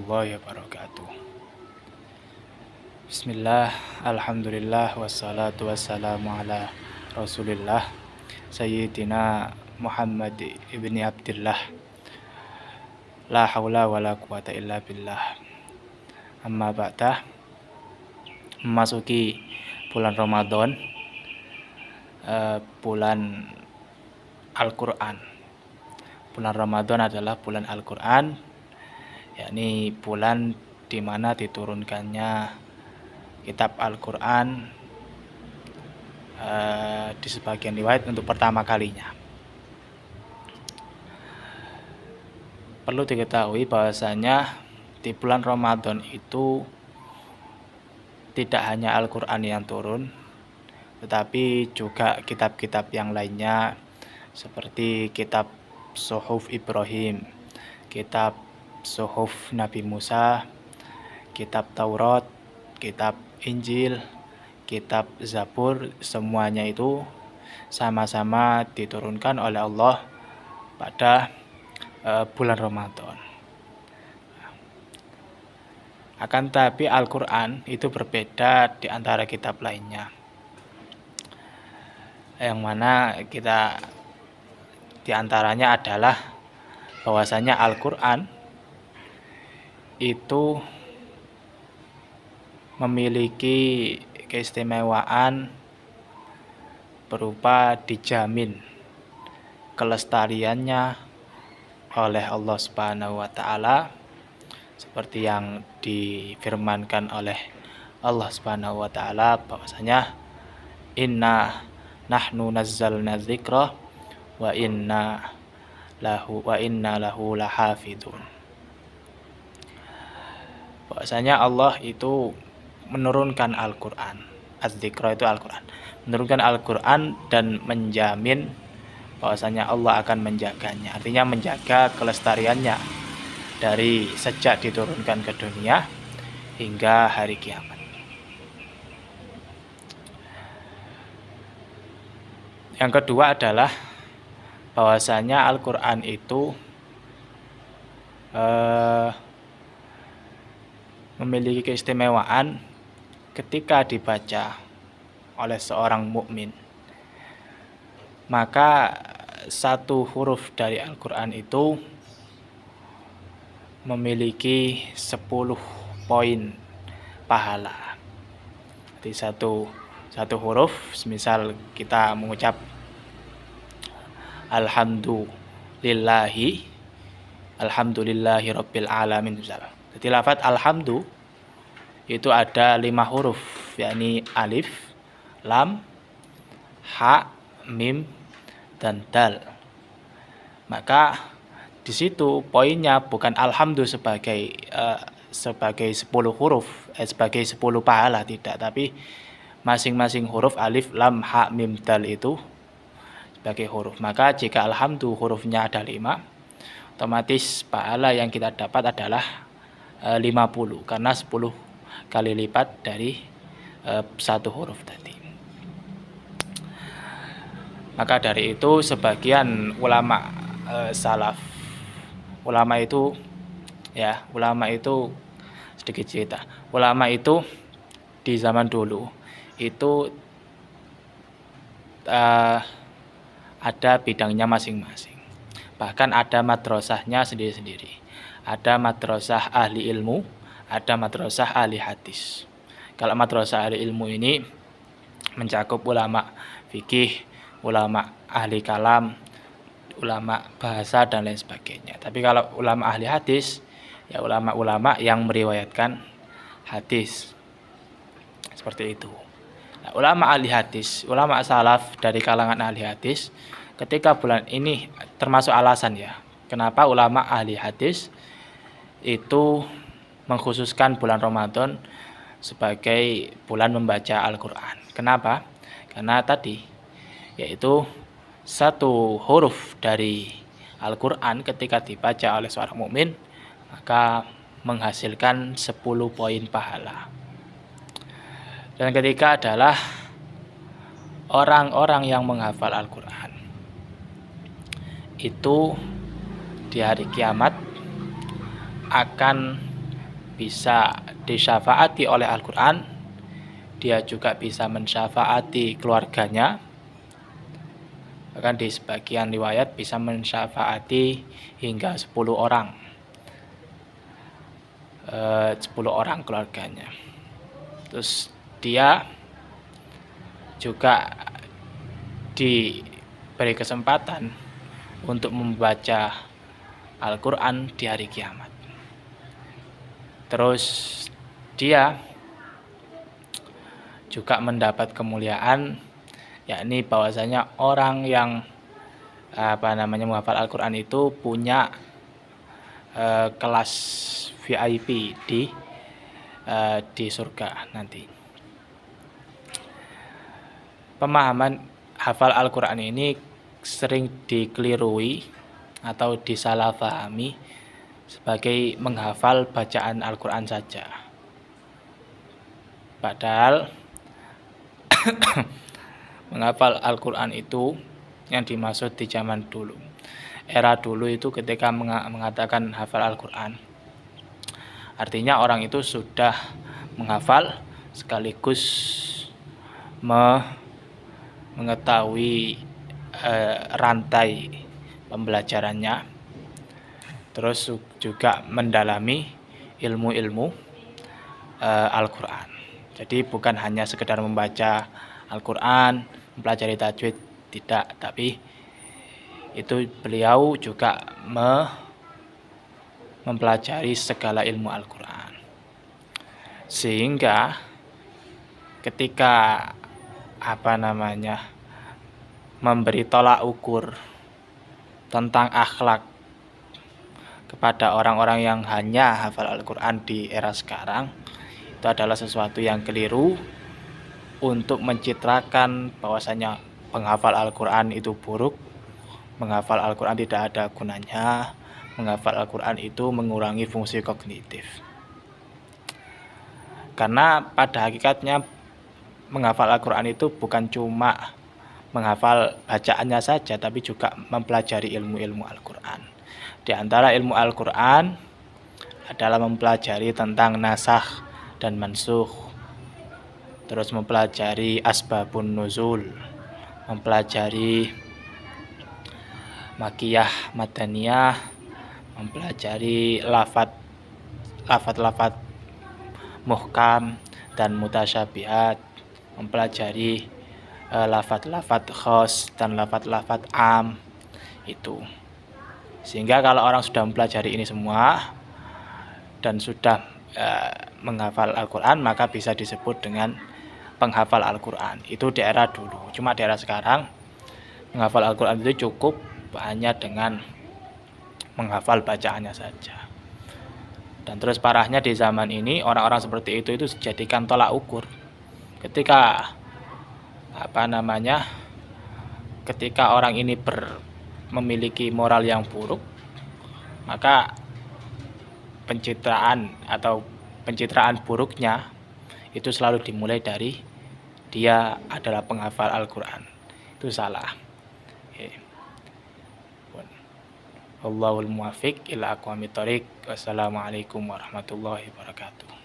warahmatullahi wabarakatuh. Bismillah, alhamdulillah, wassalatu wassalamu ala rasulillah Sayyidina Muhammad ibni Abdillah. La hawla wa la quwata illa billah. Amma ba'dah. Memasuki bulan Ramadan, bulan Al-Quran. Bulan Ramadan adalah bulan Al-Quran, yakni bulan di mana diturunkannya kitab Al-Quran di sebagian riwayat untuk pertama kalinya. Perlu diketahui bahwasanya di bulan Ramadan itu tidak hanya Al-Quran yang turun, tetapi juga kitab-kitab yang lainnya seperti kitab Suhuf Ibrahim, kitab Suhuf Nabi Musa, kitab Taurat, kitab Injil, kitab Zabur, semuanya itu sama-sama diturunkan oleh Allah pada bulan Ramadan. Akan tetapi Al-Quran itu berbeda di antara kitab lainnya, yang mana kita di antaranya adalah bahwasanya Al-Quran itu memiliki keistimewaan berupa dijamin kelestariannya oleh Allah Subhanahu wa taala, seperti yang difirmankan oleh Allah Subhanahu wa taala bahwasanya inna nahnu nazzalna dzikra wa inna lahu lahafidun. Bahwasanya Allah itu menurunkan Al-Quran, az-dzikra itu Al-Quran, menurunkan Al-Quran dan menjamin bahwasanya Allah akan menjaganya, artinya menjaga kelestariannya dari sejak diturunkan ke dunia hingga hari kiamat. Yang kedua adalah bahwasanya Al-Quran itu memiliki keistimewaan ketika dibaca oleh seorang mukmin, maka satu huruf dari Al-Quran itu memiliki 10 poin pahala. Jadi satu huruf, semisal kita mengucap alhamdulillahi rabbil alamin misal. Jadi lafaz alhamdu itu ada 5 huruf, yakni alif, lam, ha, mim, dan dal. Maka di situ poinnya bukan alhamdu sebagai 10 huruf, sebagai 10 pahala, tidak, tapi masing-masing huruf alif, lam, ha, mim, dal itu sebagai huruf. Maka jika alhamdu hurufnya ada 5, otomatis pahala yang kita dapat adalah 50, karena 10 kali lipat dari satu huruf tadi. Maka dari itu sebagian ulama salaf, ulama itu sedikit cerita. Ulama itu di zaman dulu itu ada bidangnya masing-masing. Bahkan ada madrasahnya sendiri-sendiri. Ada madrasah ahli ilmu, ada madrasah ahli hadis. Kalau madrasah ahli ilmu ini mencakup ulama fikih, ulama ahli kalam, ulama bahasa, dan lain sebagainya. Tapi kalau ulama ahli hadis, ya ulama-ulama yang meriwayatkan hadis. Seperti itu. Nah, ulama ahli hadis, ulama salaf dari kalangan ahli hadis, ketika bulan ini termasuk alasan ya, kenapa ulama ahli hadis itu mengkhususkan bulan Ramadan sebagai bulan membaca Al-Quran. Kenapa? Karena tadi, yaitu satu huruf dari Al-Quran ketika dibaca oleh seorang mukmin maka menghasilkan 10 poin pahala. Dan ketiga adalah orang-orang yang menghafal Al-Quran itu di hari kiamat akan bisa disyafaati oleh Al-Quran, dia juga bisa mensyafaati keluarganya, bahkan di sebagian riwayat bisa mensyafaati hingga 10 orang, 10 orang keluarganya. Terus dia juga diberi kesempatan untuk membaca Al-Quran di hari kiamat. Terus dia juga mendapat kemuliaan, yakni bahwasanya orang yang menghafal Al-Quran itu punya kelas VIP di surga nanti. Pemahaman hafal Al-Quran ini sering dikeliruai atau disalahpahami sebagai menghafal bacaan Al-Quran saja. Padahal menghafal Al-Quran itu yang dimaksud di zaman dulu. Era dulu itu ketika mengatakan hafal Al-Quran, artinya orang itu sudah menghafal sekaligus mengetahui rantai pembelajarannya, terus juga mendalami ilmu-ilmu Al-Quran. Jadi bukan hanya sekedar membaca Al-Quran, mempelajari tajwid, tidak, tapi itu beliau juga mempelajari segala ilmu Al-Quran. Sehingga ketika memberi tolak ukur tentang akhlak kepada orang-orang yang hanya hafal Al-Quran di era sekarang, itu adalah sesuatu yang keliru untuk mencitrakan bahwasanya penghafal Al-Quran itu buruk, menghafal Al-Quran tidak ada gunanya, menghafal Al-Quran itu mengurangi fungsi kognitif. Karena pada hakikatnya menghafal Al-Quran itu bukan cuma menghafal bacaannya saja, tapi juga mempelajari ilmu-ilmu Al-Quran. Di antara ilmu Al-Quran adalah mempelajari tentang nasakh dan mansukh, terus mempelajari asbabun nuzul, mempelajari makiyah, madaniyah, mempelajari lafaz-lafaz muhkam dan mutasyabihat, mempelajari lafaz-lafaz khos dan lafaz-lafaz am itu. Sehingga kalau orang sudah mempelajari ini semua dan sudah menghafal Al-Quran, maka bisa disebut dengan penghafal Al-Quran. Itu di era dulu. Cuma di era sekarang menghafal Al-Quran itu cukup hanya dengan menghafal bacaannya saja. Dan terus parahnya di zaman ini orang-orang seperti itu dijadikan tolak ukur. Ketika ketika orang ini memiliki moral yang buruk, maka pencitraan buruknya itu selalu dimulai dari dia adalah penghafal Al-Quran. Itu salah. Wallahul muwaffiq ila aqwamit thoriq. Wassalamualaikum warahmatullahi wabarakatuh.